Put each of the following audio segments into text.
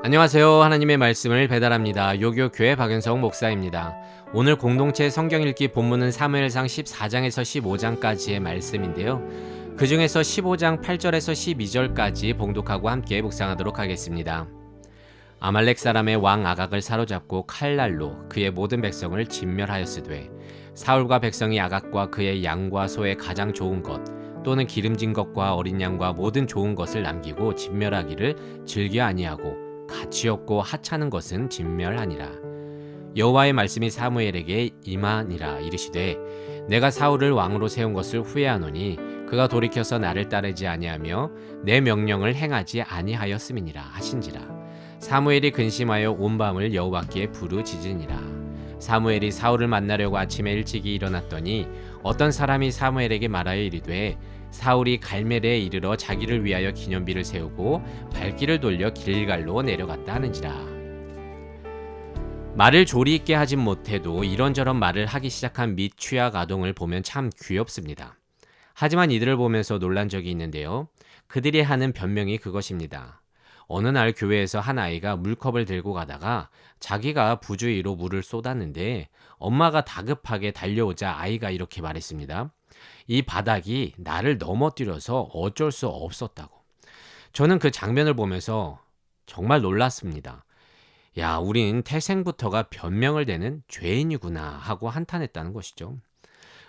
안녕하세요. 하나님의 말씀을 배달합니다. 요교교회 박윤성 목사입니다. 오늘 공동체 성경 읽기 본문은 사무엘상 14장에서 15장까지의 말씀인데요. 그 중에서 15장 8절에서 12절까지 봉독하고 함께 묵상하도록 하겠습니다. 아말렉 사람의 왕 아각을 사로잡고 칼날로 그의 모든 백성을 진멸하였으되 사울과 백성이 아각과 그의 양과 소의 가장 좋은 것 또는 기름진 것과 어린 양과 모든 좋은 것을 남기고 진멸하기를 즐겨 아니하고 가치 없고 하찮은 것은 진멸하니라. 여호와의 말씀이 사무엘에게 임하니라. 이르시되 내가 사울을 왕으로 세운 것을 후회하노니 그가 돌이켜서 나를 따르지 아니하며 내 명령을 행하지 아니하였음이니라 하신지라. 사무엘이 근심하여 온 밤을 여호와께 부르짖으니라. 사무엘이 사울을 만나려고 아침에 일찍이 일어났더니 어떤 사람이 사무엘에게 말하여 이르되 사울이 갈멜에 이르러 자기를 위하여 기념비를 세우고 발길을 돌려 길갈로 내려갔다 하는지라. 말을 조리 있게 하진 못해도 이런저런 말을 하기 시작한 및 취학 아동을 보면 참 귀엽습니다. 하지만 이들을 보면서 놀란 적이 있는데요. 그들이 하는 변명이 그것입니다. 어느 날 교회에서 한 아이가 물컵을 들고 가다가 자기가 부주의로 물을 쏟았는데 엄마가 다급하게 달려오자 아이가 이렇게 말했습니다. 이 바닥이 나를 넘어뜨려서 어쩔 수 없었다고. 저는 그 장면을 보면서 정말 놀랐습니다. 야, 우린 태생부터가 변명을 대는 죄인이구나 하고 한탄했다는 것이죠.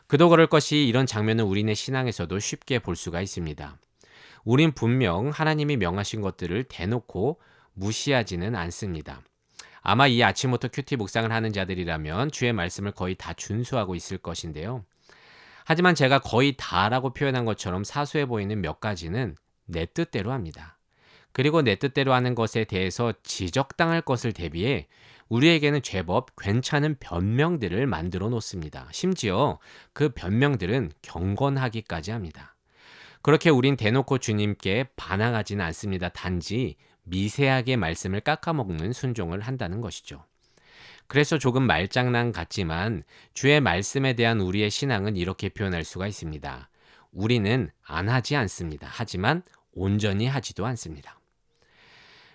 그도 그럴 것이 이런 장면은 우리네 신앙에서도 쉽게 볼 수가 있습니다. 우린 분명 하나님이 명하신 것들을 대놓고 무시하지는 않습니다. 아마 이 아침부터 큐티 묵상을 하는 자들이라면 주의 말씀을 거의 다 준수하고 있을 것인데요. 하지만 제가 거의 다라고 표현한 것처럼 사소해 보이는 몇 가지는 내 뜻대로 합니다. 그리고 내 뜻대로 하는 것에 대해서 지적당할 것을 대비해 우리에게는 제법 괜찮은 변명들을 만들어 놓습니다. 심지어 그 변명들은 경건하기까지 합니다. 그렇게 우린 대놓고 주님께 반항하지는 않습니다. 단지 미세하게 말씀을 깎아먹는 순종을 한다는 것이죠. 그래서 조금 말장난 같지만 주의 말씀에 대한 우리의 신앙은 이렇게 표현할 수가 있습니다. 우리는 안 하지 않습니다. 하지만 온전히 하지도 않습니다.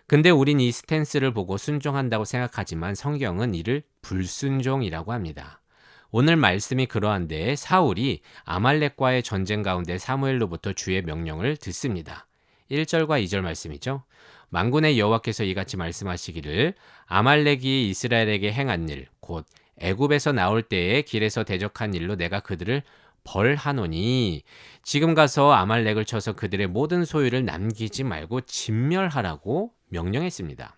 근데 우린 이 스탠스를 보고 순종한다고 생각하지만 성경은 이를 불순종이라고 합니다. 오늘 말씀이 그러한데 사울이 아말렉과의 전쟁 가운데 사무엘로부터 주의 명령을 듣습니다. 1절과 2절 말씀이죠. 만군의 여호와께서 이같이 말씀하시기를 아말렉이 이스라엘에게 행한 일 곧 애굽에서 나올 때에 길에서 대적한 일로 내가 그들을 벌하노니 지금 가서 아말렉을 쳐서 그들의 모든 소유를 남기지 말고 진멸하라고 명령했습니다.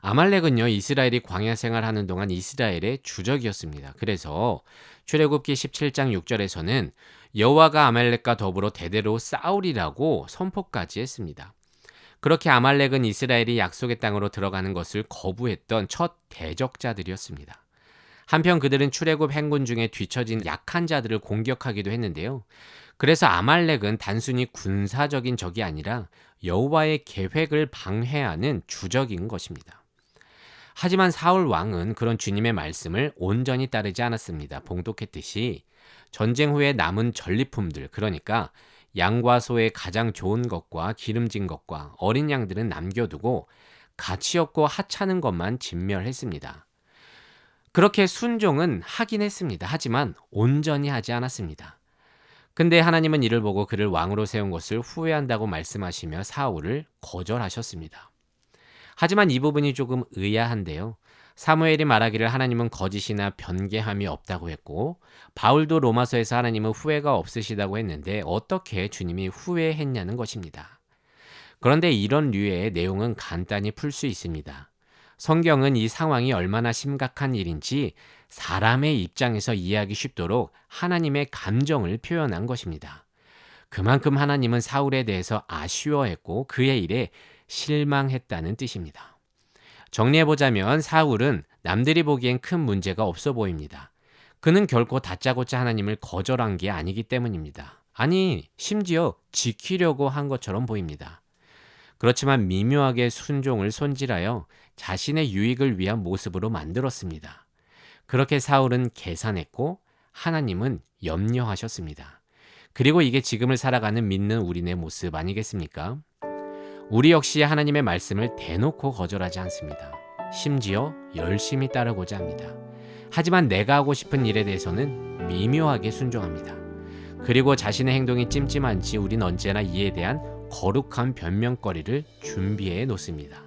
아말렉은요, 이스라엘이 광야 생활하는 동안 이스라엘의 주적이었습니다. 그래서 출애굽기 17장 6절에서는 여호와가 아말렉과 더불어 대대로 싸우리라고 선포까지 했습니다. 그렇게 아말렉은 이스라엘이 약속의 땅으로 들어가는 것을 거부했던 첫 대적자들이었습니다. 한편 그들은 출애굽 행군 중에 뒤처진 약한 자들을 공격하기도 했는데요. 그래서 아말렉은 단순히 군사적인 적이 아니라 여호와의 계획을 방해하는 주적인 것입니다. 하지만 사울 왕은 그런 주님의 말씀을 온전히 따르지 않았습니다. 봉독했듯이 전쟁 후에 남은 전리품들, 그러니까 양과 소의 가장 좋은 것과 기름진 것과 어린 양들은 남겨두고 가치 없고 하찮은 것만 진멸했습니다. 그렇게 순종은 하긴 했습니다. 하지만 온전히 하지 않았습니다. 근데 하나님은 이를 보고 그를 왕으로 세운 것을 후회한다고 말씀하시며 사울을 거절하셨습니다. 하지만 이 부분이 조금 의아한데요. 사무엘이 말하기를 하나님은 거짓이나 변개함이 없다고 했고 바울도 로마서에서 하나님은 후회가 없으시다고 했는데 어떻게 주님이 후회했냐는 것입니다. 그런데 이런 류의 내용은 간단히 풀 수 있습니다. 성경은 이 상황이 얼마나 심각한 일인지 사람의 입장에서 이해하기 쉽도록 하나님의 감정을 표현한 것입니다. 그만큼 하나님은 사울에 대해서 아쉬워했고 그의 일에 실망했다는 뜻입니다. 정리해보자면 사울은 남들이 보기엔 큰 문제가 없어 보입니다. 그는 결코 다짜고짜 하나님을 거절한 게 아니기 때문입니다. 아니, 심지어 지키려고 한 것처럼 보입니다. 그렇지만 미묘하게 순종을 손질하여 자신의 유익을 위한 모습으로 만들었습니다. 그렇게 사울은 계산했고 하나님은 염려하셨습니다. 그리고 이게 지금을 살아가는 믿는 우리네 모습 아니겠습니까? 우리 역시 하나님의 말씀을 대놓고 거절하지 않습니다. 심지어 열심히 따르고자 합니다. 하지만 내가 하고 싶은 일에 대해서는 미묘하게 순종합니다. 그리고 자신의 행동이 찜찜한지 우린 언제나 이에 대한 거룩한 변명거리를 준비해 놓습니다.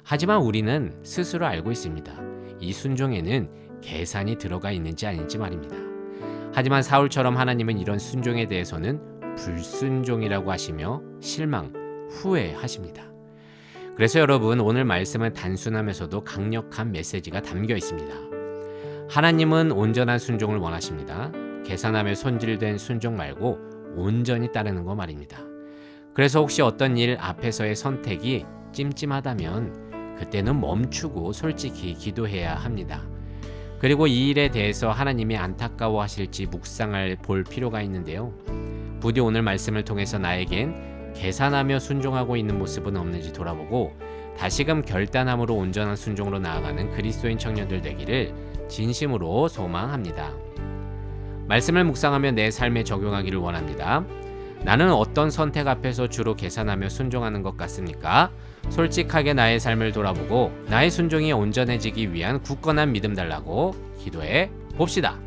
하지만 우리는 스스로 알고 있습니다. 이 순종에는 계산이 들어가 있는지 아닌지 말입니다. 하지만 사울처럼 하나님은 이런 순종에 대해서는 불순종이라고 하시며 실망, 후회하십니다. 그래서 여러분, 오늘 말씀은 단순하면서도 강력한 메시지가 담겨 있습니다. 하나님은 온전한 순종을 원하십니다. 계산하며 손질된 순종 말고 온전히 따르는 거 말입니다. 그래서 혹시 어떤 일 앞에서의 선택이 찜찜하다면 그때는 멈추고 솔직히 기도해야 합니다. 그리고 이 일에 대해서 하나님이 안타까워하실지 묵상할 볼 필요가 있는데요. 부디 오늘 말씀을 통해서 나에겐 계산하며 순종하고 있는 모습은 없는지 돌아보고 다시금 결단함으로 온전한 순종으로 나아가는 그리스도인 청년들 되기를 진심으로 소망합니다. 말씀을 묵상하며 내 삶에 적용하기를 원합니다. 나는 어떤 선택 앞에서 주로 계산하며 순종하는 것 같습니까? 솔직하게 나의 삶을 돌아보고 나의 순종이 온전해지기 위한 굳건한 믿음 달라고 기도해 봅시다.